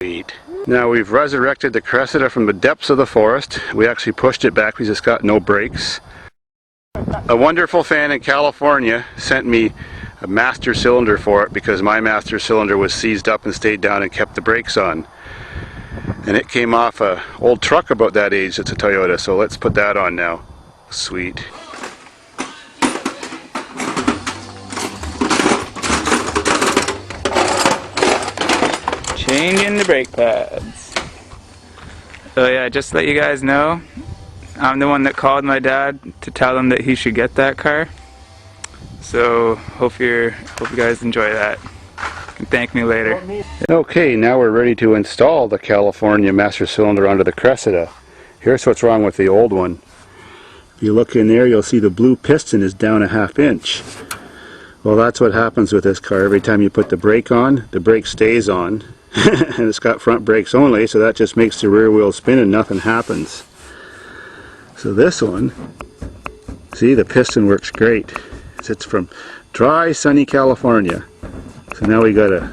Sweet. Now we've resurrected the Cressida from the depths of the forest. We actually pushed it back because it's got no brakes. A wonderful fan in California sent me a master cylinder for it because my master cylinder was seized up and stayed down and kept the brakes on. And it came off an old truck about that age. It's a Toyota, so let's put that on now. Sweet. Changing the brake pads. So yeah, just to let you guys know, I'm the one that called my dad to tell him that he should get that car. So hope you guys enjoy that. You can thank me later. Okay, now we're ready to install the California master cylinder onto the Cressida. Here's what's wrong with the old one. If you look in there, you'll see the blue piston is down a ½ inch. Well, that's what happens with this car. Every time you put the brake on, the brake stays on. And it's got front brakes only, so that just makes the rear wheel spin and nothing happens. So this one, see, the piston works great. It's from dry, sunny California. So now we gotta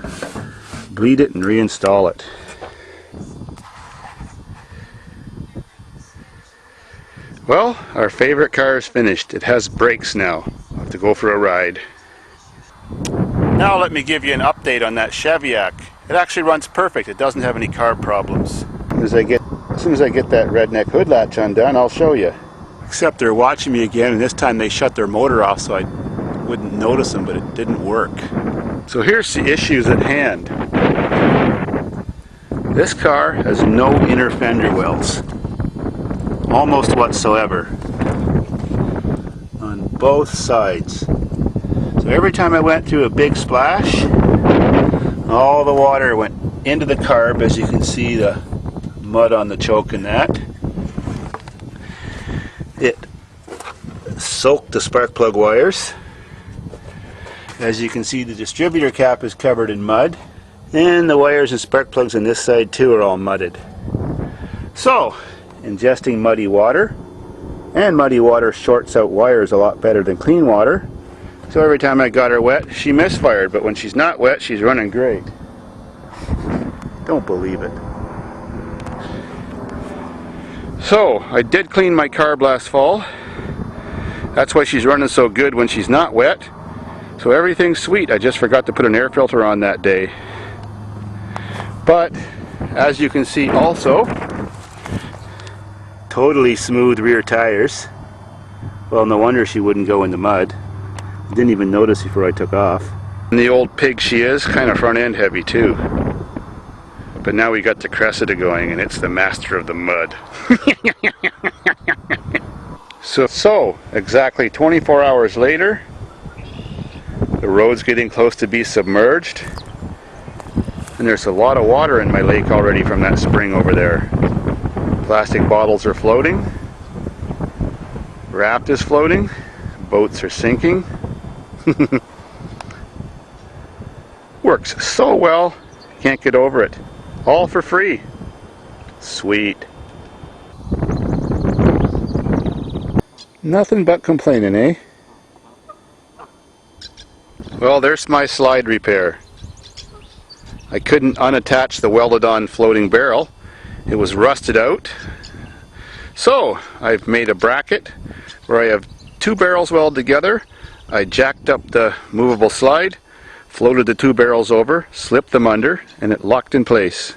bleed it and reinstall it. Well, our favorite car is finished. It has brakes now. I'll have to go for a ride. Now let me give you an update on that Cheviac. It actually runs perfect. It doesn't have any carb problems. As soon as I get that redneck hood latch undone, I'll show you. Except they're watching me again, and this time they shut their motor off so I wouldn't notice them, but it didn't work. So here's the issues at hand. This car has no inner fender wells. Almost whatsoever. On both sides. So every time I went through a big splash, all the water went into the carb, as you can see the mud on the choke and that. It soaked the spark plug wires. As you can see, the distributor cap is covered in mud, and the wires and spark plugs on this side too are all mudded. So, ingesting muddy water, and muddy water shorts out wires a lot better than clean water. So every time I got her wet, she misfired, but when she's not wet, she's running great. Don't believe it. So, I did clean my carb last fall. That's why she's running so good when she's not wet. So everything's sweet. I just forgot to put an air filter on that day. But, as you can see also, totally smooth rear tires. Well, no wonder she wouldn't go in the mud. Didn't even notice before I took off. And the old pig she is, kind of front end heavy too. But now we got the Cressida going, and it's the master of the mud. So exactly 24 hours later, the road's getting close to be submerged, and there's a lot of water in my lake already from that spring over there. Plastic bottles are floating, raft is floating, boats are sinking. Works so well, can't get over it. All for free. Sweet. Nothing but complaining, eh? Well, there's my slide repair. I couldn't unattach the welded-on floating barrel. It was rusted out. So, I've made a bracket where I have two barrels welded together. I jacked up the movable slide, floated the two barrels over, slipped them under, and it locked in place.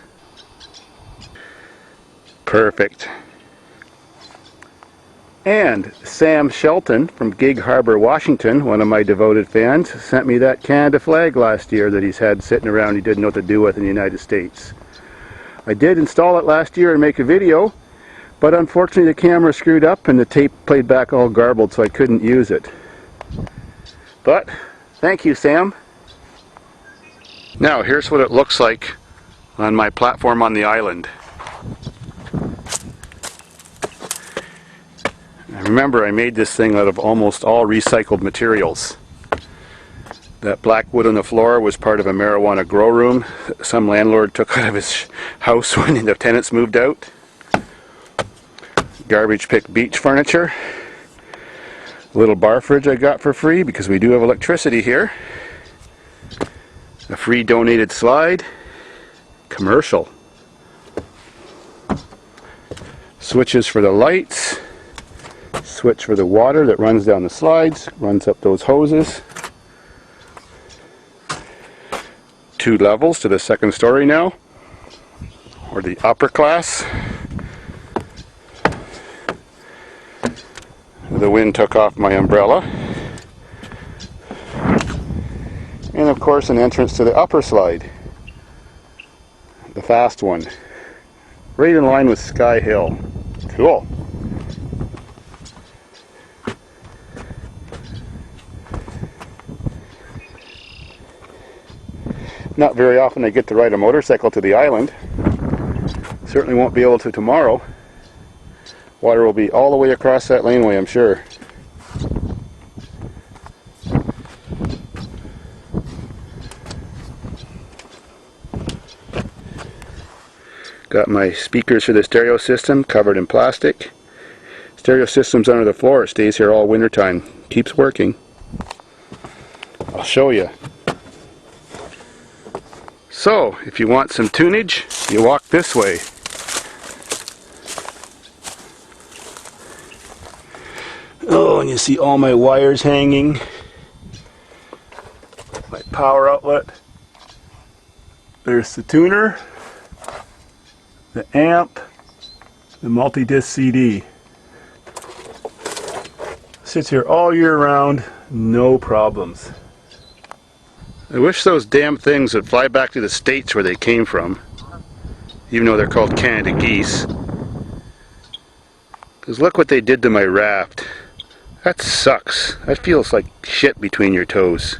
Perfect. And Sam Shelton from Gig Harbor, Washington, one of my devoted fans, sent me that Canada flag last year that he's had sitting around he didn't know what to do with in the United States. I did install it last year and make a video, but unfortunately the camera screwed up and the tape played back all garbled, so I couldn't use it. But, thank you, Sam. Now, here's what it looks like on my platform on the island. Remember, I made this thing out of almost all recycled materials. That black wood on the floor was part of a marijuana grow room some landlord took out of his house when the tenants moved out. Garbage pick beach furniture. A little bar fridge I got for free because we do have electricity here. A free donated slide. Commercial. Switches for the lights. Switch for the water that runs down the slides, runs up those hoses. 2 levels to the 2nd story now, or the upper class. The wind took off my umbrella. And of course an entrance to the upper slide, the fast one, right in line with Sky Hill. Cool. Not very often I get to ride a motorcycle to the island. Certainly won't be able to tomorrow. Water will be all the way across that laneway, I'm sure. Got my speakers for the stereo system covered in plastic. Stereo system's under the floor. It stays here all winter time. Keeps working. I'll show you. So, if you want some tunage, you walk this way. Oh, and you see all my wires hanging. My power outlet. There's the tuner, the amp, the multi-disc CD. Sits here all year round, no problems. I wish those damn things would fly back to the States where they came from, even though they're called Canada geese. Because look what they did to my raft. That sucks. That feels like shit between your toes.